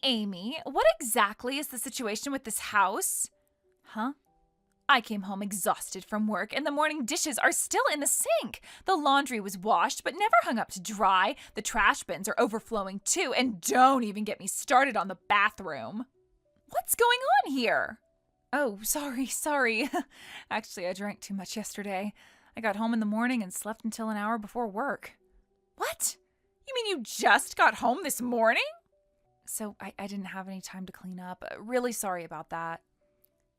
Amy, what exactly is the situation with this house? Huh? I came home exhausted from work, and the morning dishes are still in the sink. The laundry was washed, but never hung up to dry. The trash bins are overflowing too, and don't even get me started on the bathroom. What's going on here? Oh, sorry. Actually, I drank too much yesterday. I got home in the morning and slept until an hour before work. What? You mean you just got home this morning? So I didn't have any time to clean up. Really sorry about that.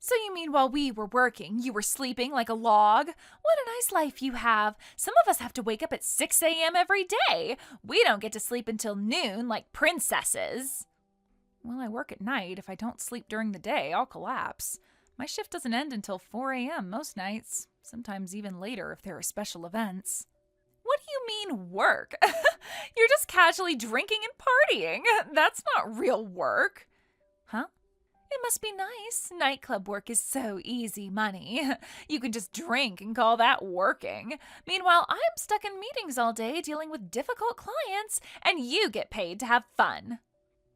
So you mean while we were working, you were sleeping like a log? What a nice life you have. Some of us have to wake up at 6 a.m. every day. We don't get to sleep until noon like princesses. Well, I work at night. If I don't sleep during the day, I'll collapse. My shift doesn't end until 4 a.m. most nights, sometimes even later if there are special events. What do you mean work? You're just casually drinking and partying. That's not real work. Huh? It must be nice. Nightclub work is so easy money. You can just drink and call that working. Meanwhile, I'm stuck in meetings all day dealing with difficult clients, and you get paid to have fun.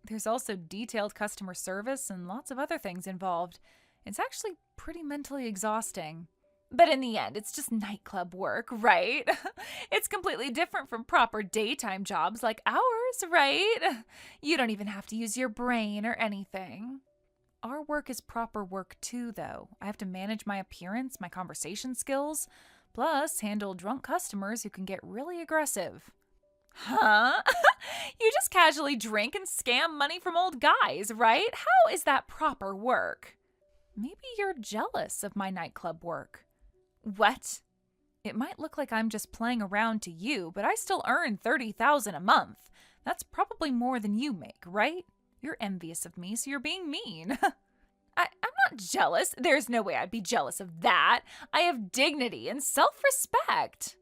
There's also detailed customer service and lots of other things involved. It's actually pretty mentally exhausting. But in the end, it's just nightclub work, right? It's completely different from proper daytime jobs like ours, right? You don't even have to use your brain or anything. Our work is proper work too, though. I have to manage my appearance, my conversation skills, plus handle drunk customers who can get really aggressive. Huh? You just casually drink and scam money from old guys, right? How is that proper work? Maybe you're jealous of my nightclub work. What? It might look like I'm just playing around to you, but I still earn $30,000 a month. That's probably more than you make, right? You're envious of me, so you're being mean. I'm not jealous. There's no way I'd be jealous of that. I have dignity and self-respect.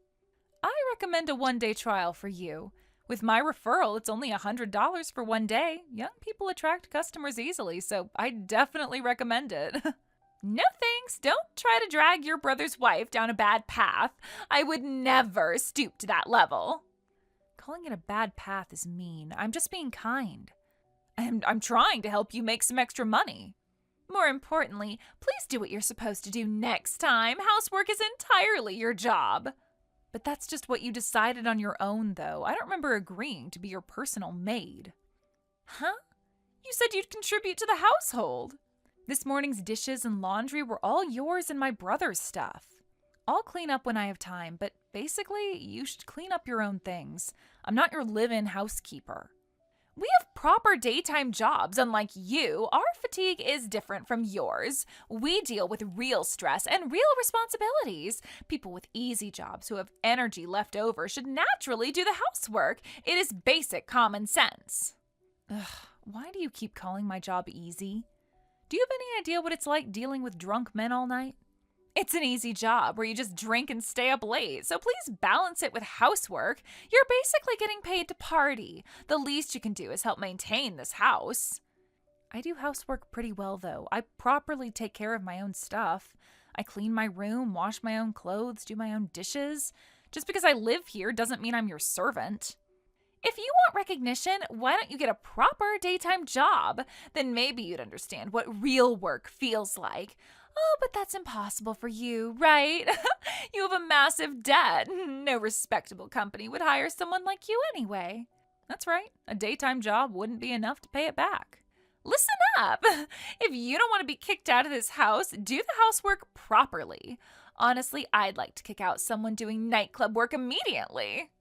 I recommend a one-day trial for you. With my referral, it's only $100 for one day. Young people attract customers easily, so I definitely recommend it. No thanks. Don't try to drag your brother's wife down a bad path. I would never stoop to that level. Calling it a bad path is mean. I'm just being kind. I'm trying to help you make some extra money. More importantly, please do what you're supposed to do next time. Housework is entirely your job. But that's just what you decided on your own, though. I don't remember agreeing to be your personal maid. Huh? You said you'd contribute to the household. This morning's dishes and laundry were all yours and my brother's stuff. I'll clean up when I have time, but basically, you should clean up your own things. I'm not your live-in housekeeper. We have proper daytime jobs, unlike you. Our fatigue is different from yours. We deal with real stress and real responsibilities. People with easy jobs who have energy left over should naturally do the housework. It is basic common sense. Ugh, why do you keep calling my job easy? Do you have any idea what it's like dealing with drunk men all night? It's an easy job where you just drink and stay up late, so please balance it with housework. You're basically getting paid to party. The least you can do is help maintain this house. I do housework pretty well, though. I properly take care of my own stuff. I clean my room, wash my own clothes, do my own dishes. Just because I live here doesn't mean I'm your servant. If you want recognition, why don't you get a proper daytime job? Then maybe you'd understand what real work feels like. Oh, but that's impossible for you, right? You have a massive debt. No respectable company would hire someone like you anyway. That's right. A daytime job wouldn't be enough to pay it back. Listen up. If you don't want to be kicked out of this house, do the housework properly. Honestly, I'd like to kick out someone doing nightclub work immediately.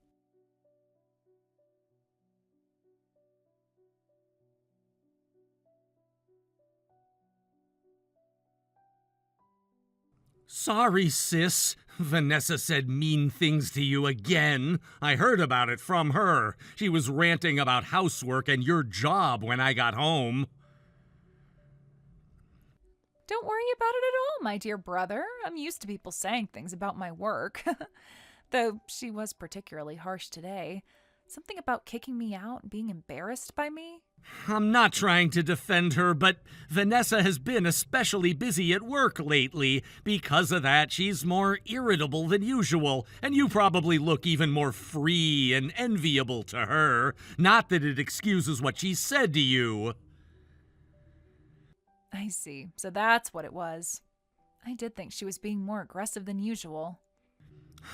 Sorry, sis. Vanessa said mean things to you again. I heard about it from her. She was ranting about housework and your job when I got home. Don't worry about it at all, my dear brother. I'm used to people saying things about my work. Though she was particularly harsh today. Something about kicking me out and being embarrassed by me. I'm not trying to defend her, but Vanessa has been especially busy at work lately. Because of that, she's more irritable than usual, and you probably look even more free and enviable to her. Not that it excuses what she said to you. I see. So that's what it was. I did think she was being more aggressive than usual.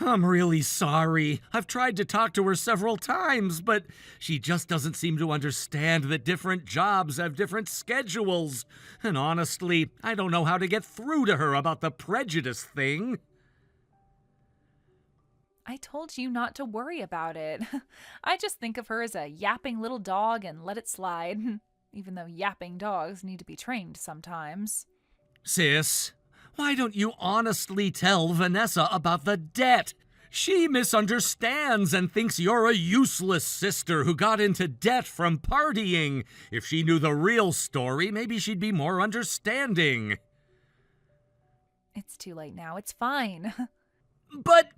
I'm really sorry. I've tried to talk to her several times, but she just doesn't seem to understand that different jobs have different schedules. And honestly, I don't know how to get through to her about the prejudice thing. I told you not to worry about it. I just think of her as a yapping little dog and let it slide, even though yapping dogs need to be trained sometimes. Sis, why don't you honestly tell Vanessa about the debt? She misunderstands and thinks you're a useless sister who got into debt from partying. If she knew the real story, maybe she'd be more understanding. It's too late now. It's fine. But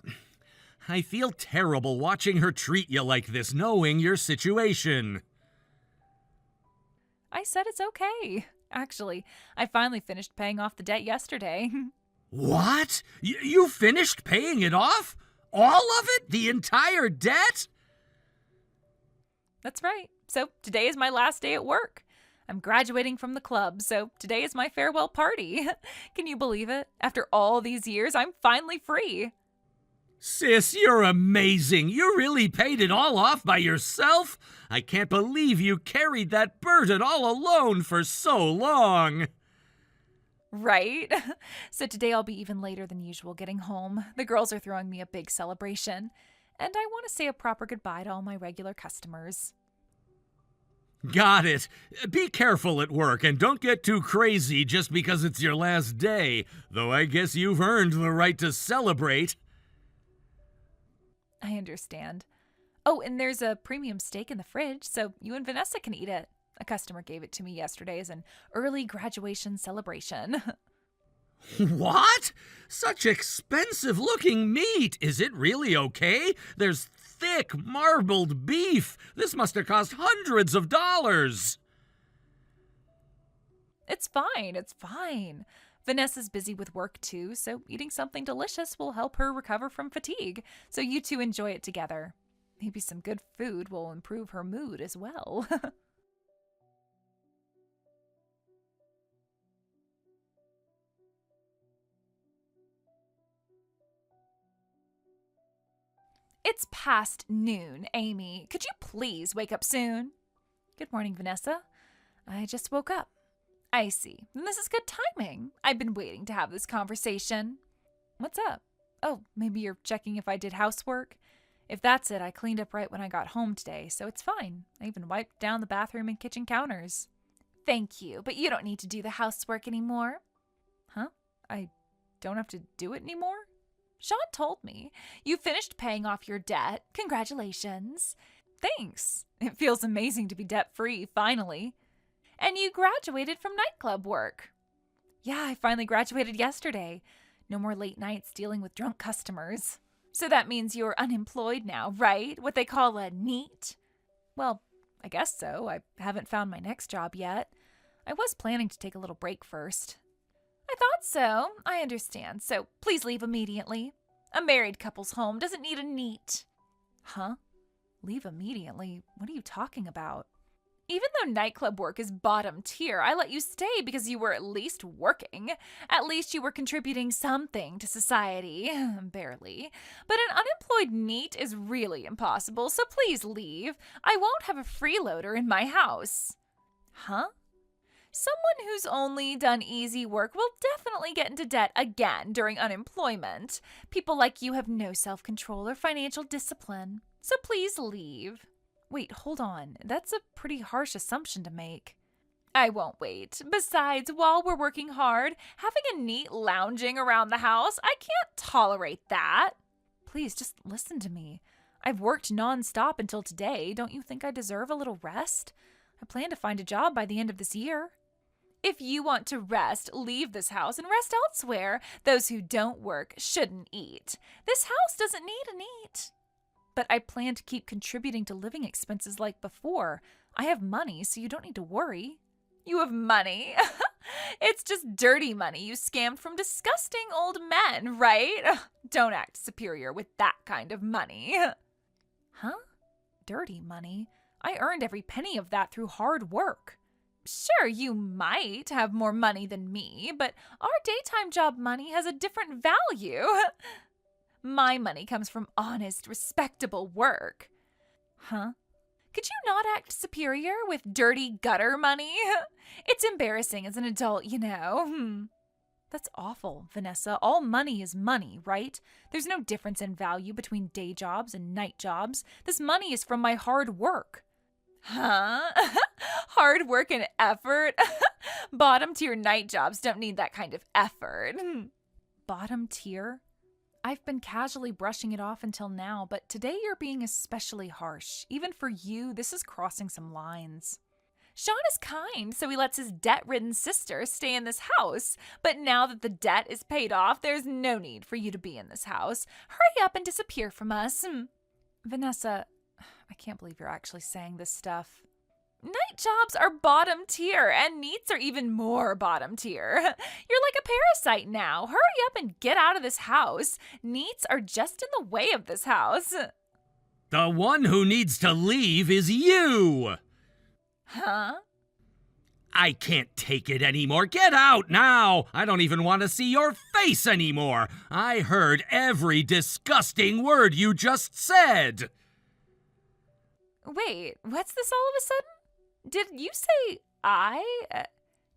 I feel terrible watching her treat you like this, knowing your situation. I said it's okay. Actually, I finally finished paying off the debt yesterday. What? You finished paying it off? All of it? The entire debt? That's right. So today is my last day at work. I'm graduating from the club, so today is my farewell party. Can you believe it? After all these years, I'm finally free. Sis, you're amazing. You really paid it all off by yourself? I can't believe you carried that burden all alone for so long. Right? So today I'll be even later than usual getting home. The girls are throwing me a big celebration, and I want to say a proper goodbye to all my regular customers. Got it. Be careful at work and don't get too crazy just because it's your last day, though I guess you've earned the right to celebrate. I understand. Oh, and there's a premium steak in the fridge, so you and Vanessa can eat it. A customer gave it to me yesterday as an early graduation celebration. What? Such expensive looking meat. Is it really okay? There's thick marbled beef. This must have cost hundreds of dollars. It's fine. It's fine. Vanessa's busy with work too, so eating something delicious will help her recover from fatigue. So you two enjoy it together. Maybe some good food will improve her mood as well. It's past noon, Amy. Could you please wake up soon? Good morning, Vanessa. I just woke up. I see. Then this is good timing. I've been waiting to have this conversation. What's up? Oh, maybe you're checking if I did housework? If that's it, I cleaned up right when I got home today, so it's fine. I even wiped down the bathroom and kitchen counters. Thank you, but you don't need to do the housework anymore. Huh? I don't have to do it anymore? Sean told me. You finished paying off your debt. Congratulations. Thanks. It feels amazing to be debt-free, finally. And you graduated from nightclub work. Yeah, I finally graduated yesterday. No more late nights dealing with drunk customers. So that means you're unemployed now, right? What they call a NEET? Well, I guess so. I haven't found my next job yet. I was planning to take a little break first. I thought so. I understand. So please leave immediately. A married couple's home doesn't need a NEET. Huh? Leave immediately? What are you talking about? Even though nightclub work is bottom tier, I let you stay because you were at least working. At least you were contributing something to society. Barely. But an unemployed NEET is really impossible, so please leave. I won't have a freeloader in my house. Huh? Someone who's only done easy work will definitely get into debt again during unemployment. People like you have no self-control or financial discipline. So please leave. Wait, hold on. That's a pretty harsh assumption to make. I won't wait. Besides, while we're working hard, having a NEET lounging around the house, I can't tolerate that. Please, just listen to me. I've worked nonstop until today. Don't you think I deserve a little rest? I plan to find a job by the end of this year. If you want to rest, leave this house and rest elsewhere. Those who don't work shouldn't eat. This house doesn't need a NEET. But I plan to keep contributing to living expenses like before. I have money, so you don't need to worry. You have money? It's just dirty money you scammed from disgusting old men, right? Don't act superior with that kind of money. Huh? Dirty money? I earned every penny of that through hard work. Sure, you might have more money than me, but our daytime job money has a different value. My money comes from honest, respectable work. Huh? Could you not act superior with dirty gutter money? It's embarrassing as an adult, you know. That's awful, Vanessa. All money is money, right? There's no difference in value between day jobs and night jobs. This money is from my hard work. Huh? Hard work and effort? Bottom tier night jobs don't need that kind of effort. Bottom tier? I've been casually brushing it off until now, but today you're being especially harsh. Even for you, this is crossing some lines. Sean is kind, so he lets his debt-ridden sister stay in this house. But now that the debt is paid off, there's no need for you to be in this house. Hurry up and disappear from us. Vanessa, I can't believe you're actually saying this stuff. Night jobs are bottom tier, and neets are even more bottom tier. You're like a parasite now. Hurry up and get out of this house. Neets are just in the way of this house. The one who needs to leave is you! Huh? I can't take it anymore. Get out now! I don't even want to see your face anymore. I heard every disgusting word you just said. Wait, what's this all of a sudden? Did you say I?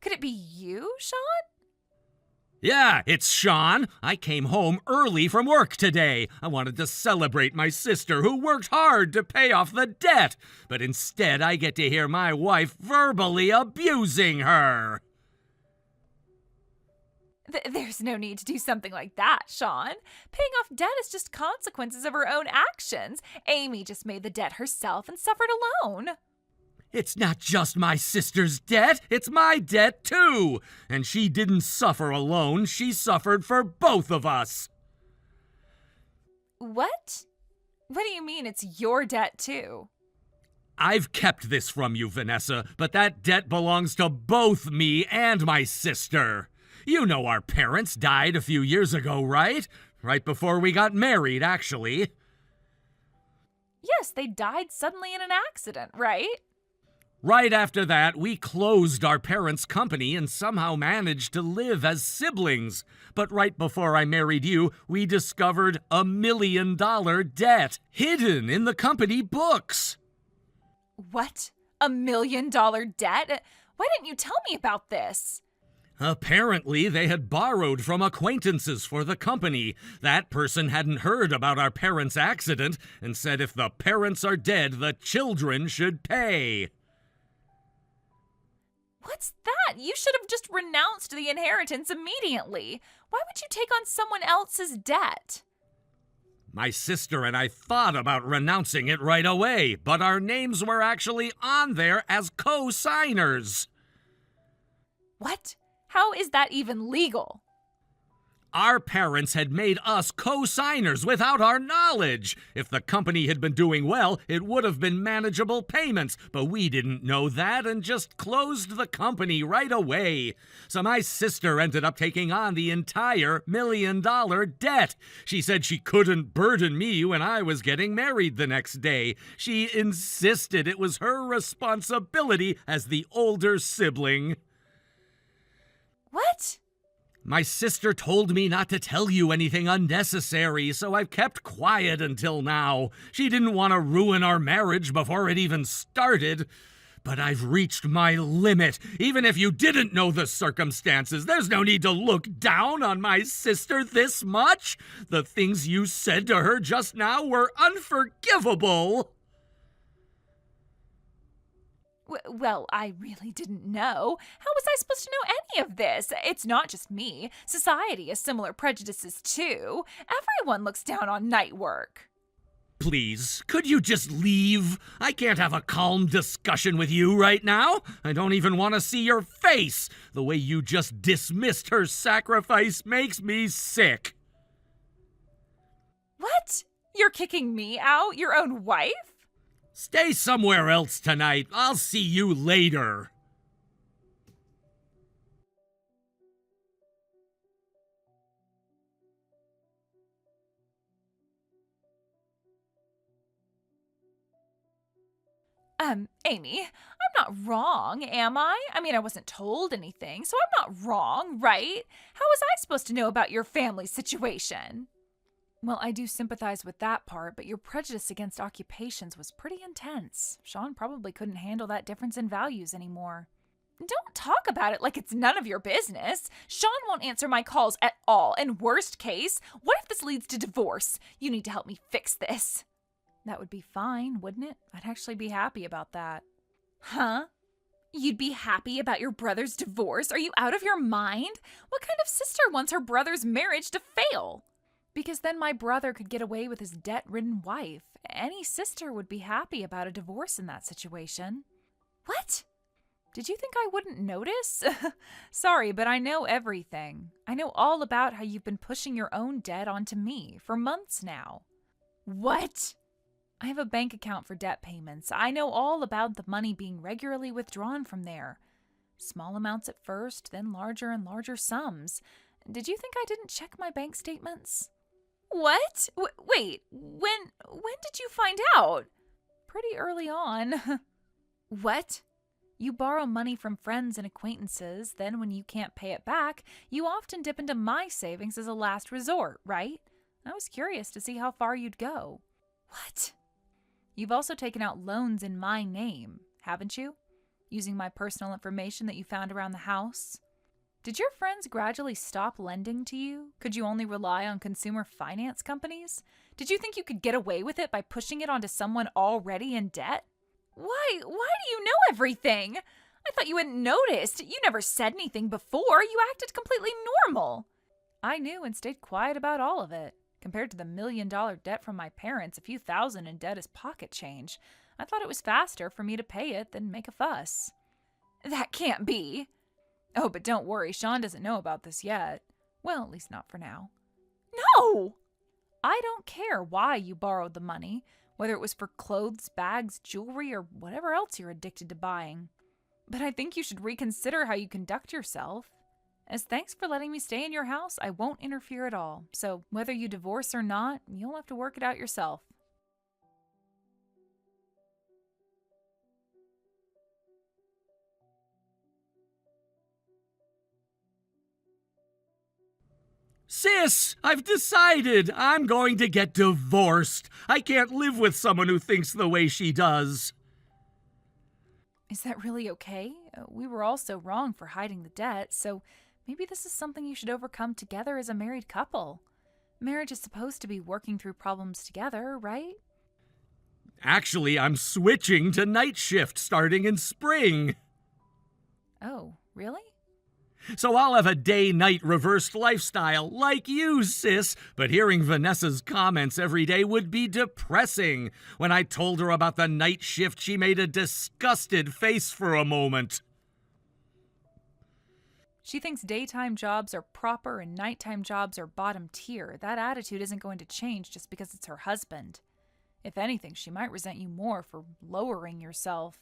Could it be you, Sean? Yeah, it's Sean. I came home early from work today. I wanted to celebrate my sister who worked hard to pay off the debt. But instead, I get to hear my wife verbally abusing her. There's no need to do something like that, Sean. Paying off debt is just consequences of her own actions. Amy just made the debt herself and suffered alone. It's not just my sister's debt, it's my debt too. And she didn't suffer alone, she suffered for both of us. What? What do you mean it's your debt too? I've kept this from you, Vanessa, but that debt belongs to both me and my sister. You know our parents died a few years ago, right? Right before we got married, actually. Yes, they died suddenly in an accident, right? Right after that, we closed our parents' company and somehow managed to live as siblings. But right before I married you, we discovered $1 million debt hidden in the company books. What? $1 million debt? Why didn't you tell me about this? Apparently, they had borrowed from acquaintances for the company. That person hadn't heard about our parents' accident and said if the parents are dead, the children should pay. What's that? You should have just renounced the inheritance immediately. Why would you take on someone else's debt? My sister and I thought about renouncing it right away, but our names were actually on there as co-signers. What? How is that even legal? Our parents had made us co-signers without our knowledge. If the company had been doing well, it would have been manageable payments, but we didn't know that and just closed the company right away. So my sister ended up taking on the entire $1 million debt. She said she couldn't burden me when I was getting married the next day. She insisted it was her responsibility as the older sibling. What? My sister told me not to tell you anything unnecessary, so I've kept quiet until now. She didn't want to ruin our marriage before it even started. But I've reached my limit. Even if you didn't know the circumstances, there's no need to look down on my sister this much. The things you said to her just now were unforgivable. Well, I really didn't know. How was I supposed to know any of this? It's not just me. Society has similar prejudices too. Everyone looks down on night work. Please, could you just leave? I can't have a calm discussion with you right now. I don't even want to see your face. The way you just dismissed her sacrifice makes me sick. What? You're kicking me out? Your own wife? Stay somewhere else tonight. I'll see you later. Amy, I'm not wrong, am I? I mean, I wasn't told anything, so I'm not wrong, right? How was I supposed to know about your family situation? Well, I do sympathize with that part, but your prejudice against occupations was pretty intense. Sean probably couldn't handle that difference in values anymore. Don't talk about it like it's none of your business. Sean won't answer my calls at all, and worst case, what if this leads to divorce? You need to help me fix this. That would be fine, wouldn't it? I'd actually be happy about that. Huh? You'd be happy about your brother's divorce? Are you out of your mind? What kind of sister wants her brother's marriage to fail? Because then my brother could get away with his debt-ridden wife. Any sister would be happy about a divorce in that situation. What? Did you think I wouldn't notice? Sorry, but I know everything. I know all about how you've been pushing your own debt onto me for months now. What? I have a bank account for debt payments. I know all about the money being regularly withdrawn from there. Small amounts at first, then larger and larger sums. Did you think I didn't check my bank statements? What? Wait, when did you find out? Pretty early on. What? You borrow money from friends and acquaintances, then when you can't pay it back, you often dip into my savings as a last resort, right? I was curious to see how far you'd go. What? You've also taken out loans in my name, haven't you? Using my personal information that you found around the house. Did your friends gradually stop lending to you? Could you only rely on consumer finance companies? Did you think you could get away with it by pushing it onto someone already in debt? Why do you know everything? I thought you hadn't noticed. You never said anything before. You acted completely normal. I knew and stayed quiet about all of it. Compared to the $1 million debt from my parents, a few thousand in debt is pocket change. I thought it was faster for me to pay it than make a fuss. That can't be. Oh, but don't worry, Sean doesn't know about this yet. Well, at least not for now. No! I don't care why you borrowed the money, whether it was for clothes, bags, jewelry, or whatever else you're addicted to buying. But I think you should reconsider how you conduct yourself. As thanks for letting me stay in your house, I won't interfere at all. So whether you divorce or not, you'll have to work it out yourself. Sis, I've decided I'm going to get divorced. I can't live with someone who thinks the way she does. Is that really okay? We were all so wrong for hiding the debt, so maybe this is something you should overcome together as a married couple. Marriage is supposed to be working through problems together, right? Actually, I'm switching to night shift starting in spring. Oh, really? So I'll have a day-night reversed lifestyle like you, sis. But hearing Vanessa's comments every day would be depressing. When I told her about the night shift, she made a disgusted face for a moment. She thinks daytime jobs are proper and nighttime jobs are bottom tier. That attitude isn't going to change just because it's her husband. If anything, she might resent you more for lowering yourself.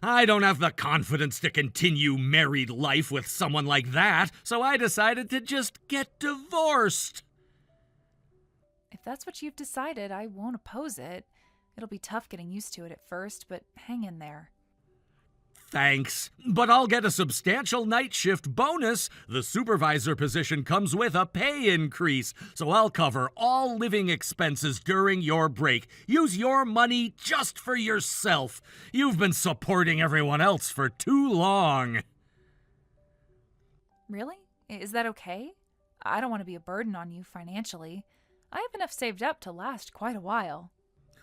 I don't have the confidence to continue married life with someone like that, so I decided to just get divorced. If that's what you've decided, I won't oppose it. It'll be tough getting used to it at first, but hang in there. Thanks, but I'll get a substantial night shift bonus. The supervisor position comes with a pay increase, so I'll cover all living expenses during your break. Use your money just for yourself. You've been supporting everyone else for too long. Really? Is that okay? I don't want to be a burden on you financially. I have enough saved up to last quite a while.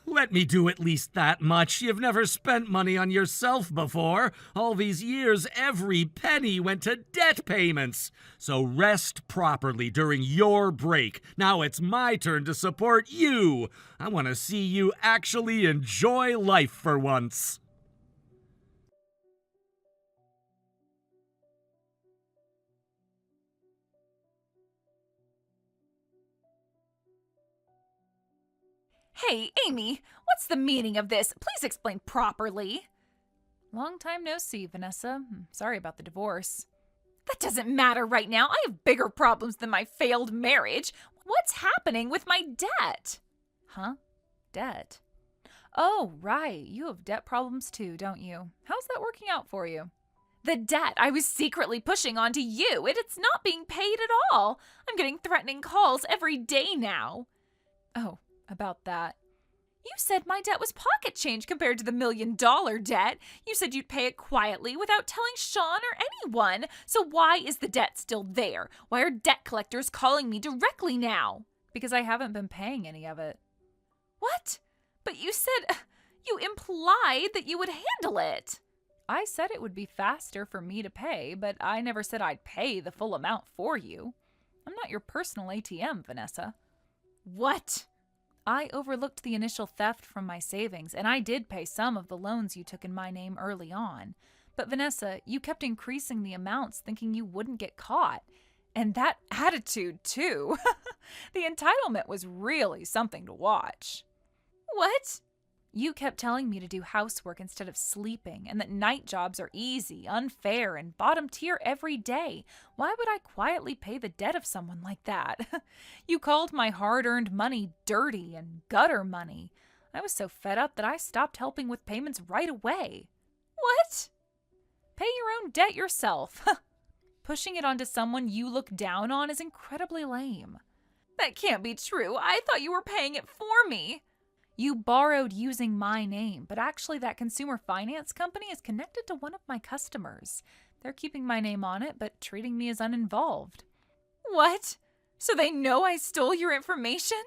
Let me do at least that much. You've never spent money on yourself before. All these years, every penny went to debt payments. So rest properly during your break. Now it's my turn to support you. I want to see you actually enjoy life for once. Hey, Amy, what's the meaning of this? Please explain properly. Long time no see, Vanessa. Sorry about the divorce. That doesn't matter right now. I have bigger problems than my failed marriage. What's happening with my debt? Huh? Debt? Oh, right. You have debt problems too, don't you? How's that working out for you? The debt I was secretly pushing onto you, and it's not being paid at all. I'm getting threatening calls every day now. Oh, about that. You said my debt was pocket change compared to the $1 million debt. You said you'd pay it quietly without telling Sean or anyone. So why is the debt still there? Why are debt collectors calling me directly now? Because I haven't been paying any of it. What? But you implied that you would handle it. I said it would be faster for me to pay, but I never said I'd pay the full amount for you. I'm not your personal ATM, Vanessa. What? I overlooked the initial theft from my savings, and I did pay some of the loans you took in my name early on. But Vanessa, you kept increasing the amounts thinking you wouldn't get caught. And that attitude, too. The entitlement was really something to watch. What? You kept telling me to do housework instead of sleeping, and that night jobs are easy, unfair, and bottom tier every day. Why would I quietly pay the debt of someone like that? You called my hard-earned money dirty and gutter money. I was so fed up that I stopped helping with payments right away. What? Pay your own debt yourself. Pushing it onto someone you look down on is incredibly lame. That can't be true. I thought you were paying it for me. You borrowed using my name, but actually that consumer finance company is connected to one of my customers. They're keeping my name on it, but treating me as uninvolved. What? So they know I stole your information?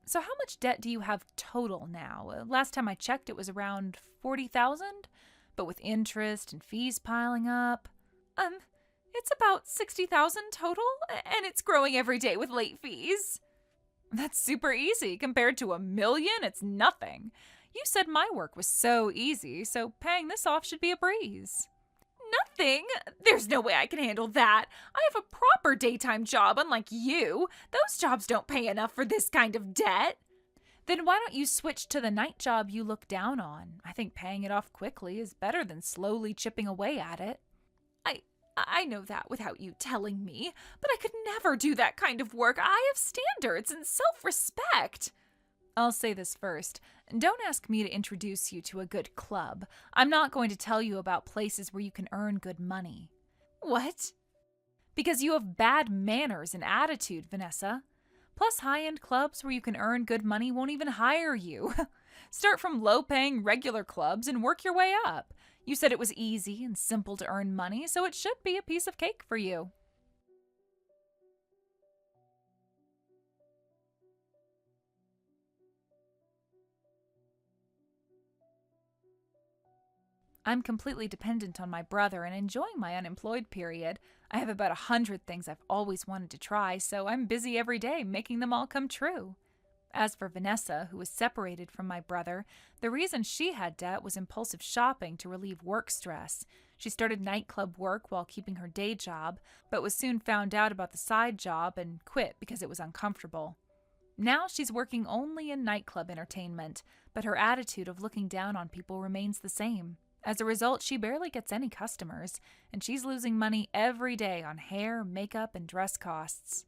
So how much debt do you have total now? Last time I checked, it was around $40,000, but with interest and fees piling up. It's about $60,000 total, and it's growing every day with late fees. That's super easy. Compared to $1 million, it's nothing. You said my work was so easy, so paying this off should be a breeze. Nothing? There's no way I can handle that. I have a proper daytime job, unlike you. Those jobs don't pay enough for this kind of debt. Then why don't you switch to the night job you look down on? I think paying it off quickly is better than slowly chipping away at it. I know that without you telling me, but I could never do that kind of work. I have standards and self-respect. I'll say this first. Don't ask me to introduce you to a good club. I'm not going to tell you about places where you can earn good money. What? Because you have bad manners and attitude, Vanessa. Plus, high-end clubs where you can earn good money won't even hire you. Start from low-paying regular clubs and work your way up. You said it was easy and simple to earn money, so it should be a piece of cake for you. I'm completely dependent on my brother and enjoying my unemployed period. I have about 100 things I've always wanted to try, so I'm busy every day making them all come true. As for Vanessa, who was separated from my brother, the reason she had debt was impulsive shopping to relieve work stress. She started nightclub work while keeping her day job, but was soon found out about the side job and quit because it was uncomfortable. Now she's working only in nightclub entertainment, but her attitude of looking down on people remains the same. As a result, she barely gets any customers, and she's losing money every day on hair, makeup, and dress costs.